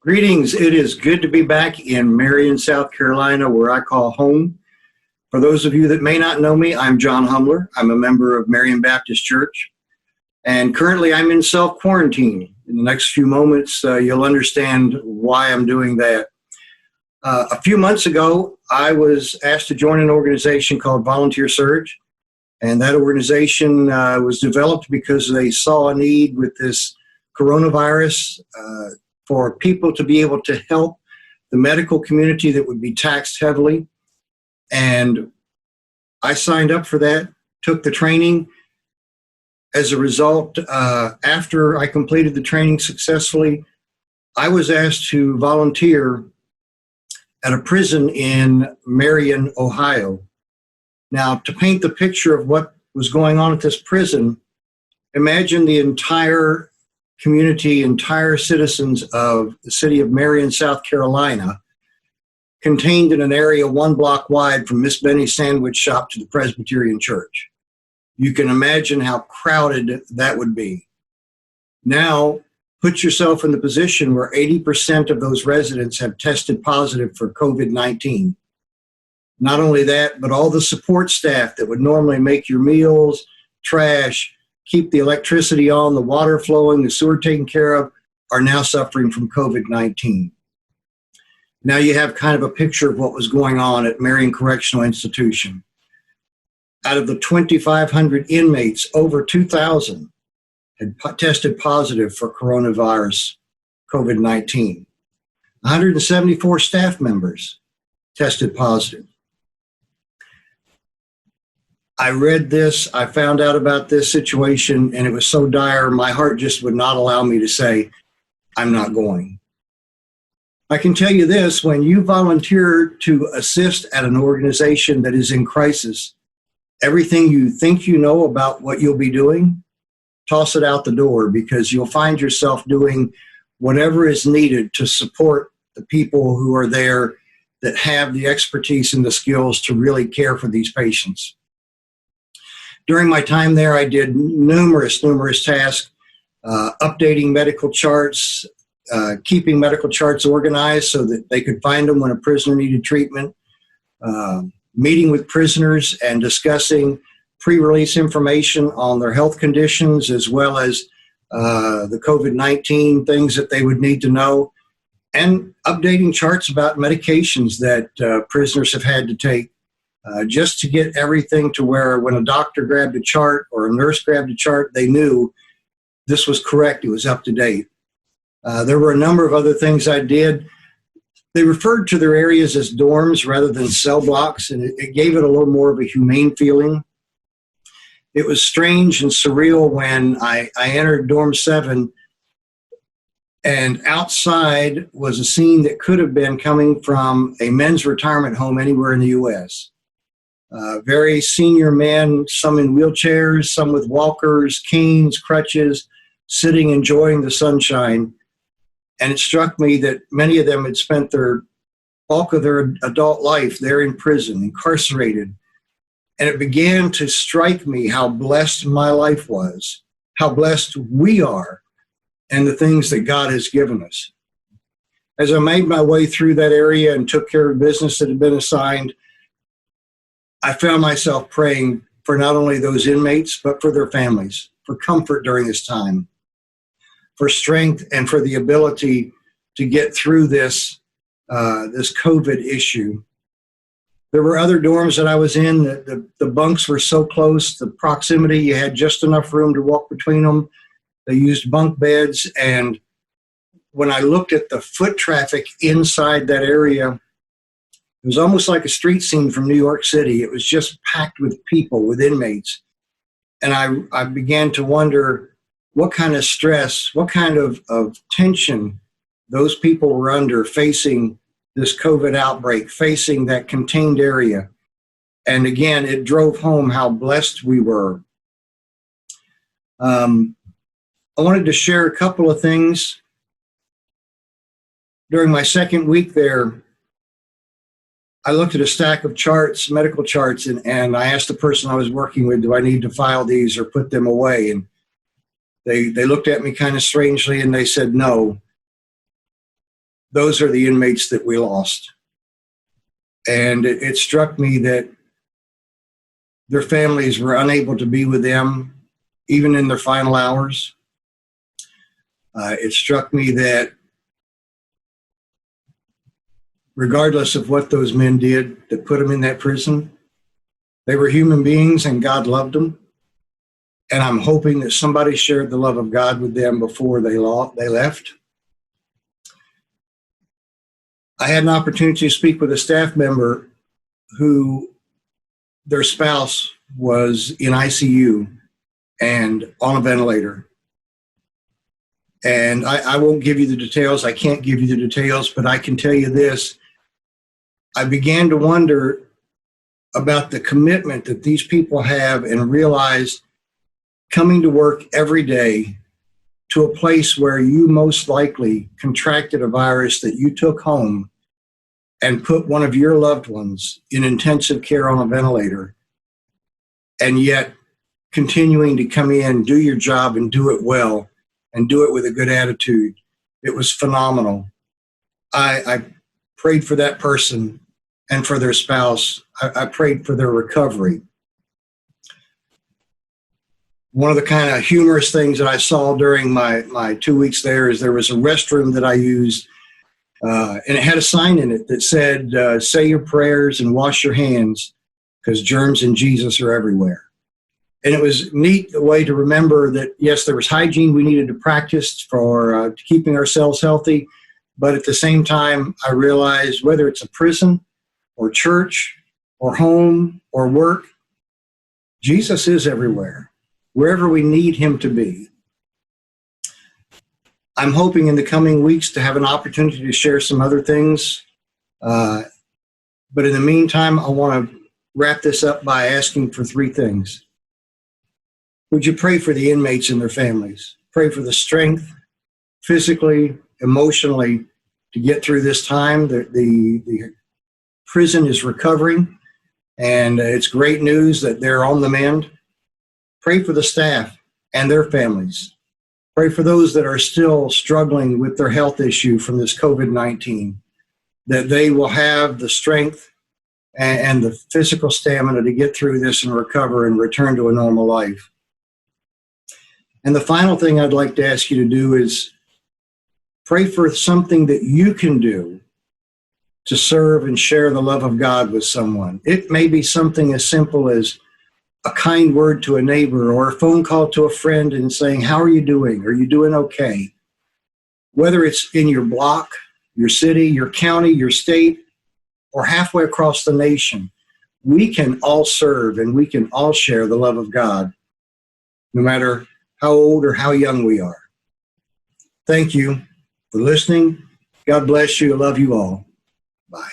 Greetings. It is good to be back in Marion, South Carolina, where I call home. For those of you that may not know me, I'm John Humler. I'm a member of Marion Baptist Church, and currently I'm in self-quarantine. In the next few moments, you'll understand why I'm doing that. A few months ago, I was asked to join an organization called Volunteer Surge, and that organization was developed because they saw a need with this coronavirus for people to be able to help the medical community that would be taxed heavily. And I signed up for that, took the training. As a result, after I completed the training successfully, I was asked to volunteer at a prison in Marion, Ohio. Now, to paint the picture of what was going on at this prison, imagine the entire community, entire citizens of the city of Marion, South Carolina, contained in an area 1 block wide from Miss Benny's sandwich shop to the Presbyterian church. You can imagine how crowded that would be. Now, put yourself in the position where 80% of those residents have tested positive for COVID-19. Not only that, but all the support staff that would normally make your meals, trash, keep the electricity on, the water flowing, the sewer taken care of, are now suffering from COVID-19. Now you have kind of a picture of what was going on at Marion Correctional Institution. Out of the 2,500 inmates, over 2,000 had tested positive for coronavirus, COVID-19. 174 staff members tested positive. I read this, I found out about this situation, and it was so dire, my heart just would not allow me to say, I'm not going. I can tell you this, when you volunteer to assist at an organization that is in crisis, everything you think you know about what you'll be doing, toss it out the door, because you'll find yourself doing whatever is needed to support the people who are there that have the expertise and the skills to really care for these patients. During my time there, I did numerous tasks, updating medical charts, keeping medical charts organized so that they could find them when a prisoner needed treatment, meeting with prisoners and discussing pre-release information on their health conditions, as well as the COVID-19 things that they would need to know, and updating charts about medications that prisoners have had to take. Just to get everything to where when a doctor grabbed a chart or a nurse grabbed a chart, they knew this was correct, it was up to date. There were a number of other things I did. They referred to their areas as dorms rather than cell blocks, and it gave it a little more of a humane feeling. It was strange and surreal when I entered dorm 7, and outside was a scene that could have been coming from a men's retirement home anywhere in the U.S. Very senior men, some in wheelchairs, some with walkers, canes, crutches, sitting enjoying the sunshine. And it struck me that many of them had spent their bulk of their adult life there in prison, incarcerated. And it began to strike me how blessed my life was, how blessed we are, and the things that God has given us. As I made my way through that area and took care of business that had been assigned, I found myself praying for not only those inmates, but for their families, for comfort during this time, for strength, and for the ability to get through this COVID issue. There were other dorms that I was in. The bunks were so close, the proximity, you had just enough room to walk between them. They used bunk beds, and when I looked at the foot traffic inside that area, it was almost like a street scene from New York City. It was just packed with people, with inmates. And I began to wonder what kind of stress, what kind of tension those people were under facing this COVID outbreak, facing that contained area. And again, it drove home how blessed we were. I wanted to share a couple of things. During my second week there, I looked at a stack of charts, medical charts, and I asked the person I was working with, do I need to file these or put them away? And they looked at me kind of strangely and they said, no. those are the inmates that we lost. And it struck me that their families were unable to be with them, even in their final hours. It struck me that regardless of what those men did that put them in that prison, they were human beings and God loved them. And I'm hoping that somebody shared the love of God with them before they left. I had an opportunity to speak with a staff member who their spouse was in ICU and on a ventilator. And I won't give you the details. I can't give you the details, but I can tell you this. I began to wonder about the commitment that these people have and realized coming to work every day to a place where you most likely contracted a virus that you took home and put one of your loved ones in intensive care on a ventilator, and yet continuing to come in, do your job, and do it well, and do it with a good attitude. It was phenomenal. I prayed for that person and for their spouse. I prayed for their recovery. One of the kind of humorous things that I saw during my 2 weeks there is there was a restroom that I used, and it had a sign in it that said, say your prayers and wash your hands because germs and Jesus are everywhere. And it was neat, the way to remember that, yes, there was hygiene we needed to practice for keeping ourselves healthy. But at the same time, I realized whether it's a prison or church or home or work, Jesus is everywhere, wherever we need him to be. I'm hoping in the coming weeks to have an opportunity to share some other things. But in the meantime, I want to wrap this up by asking for three things. Would you pray for the inmates and their families? Pray for the strength, physically, emotionally, to get through this time. The prison is recovering, and it's great news that they're on the mend. Pray for the staff and their families. Pray for those that are still struggling with their health issue from this COVID-19, that they will have the strength and the physical stamina to get through this and recover and return to a normal life. And the final thing I'd like to ask you to do is pray for something that you can do to serve and share the love of God with someone. It may be something as simple as a kind word to a neighbor or a phone call to a friend and saying, how are you doing? Are you doing okay? Whether it's in your block, your city, your county, your state, or halfway across the nation, we can all serve and we can all share the love of God, no matter how old or how young we are. Thank you for listening. God bless you. I love you all. Bye.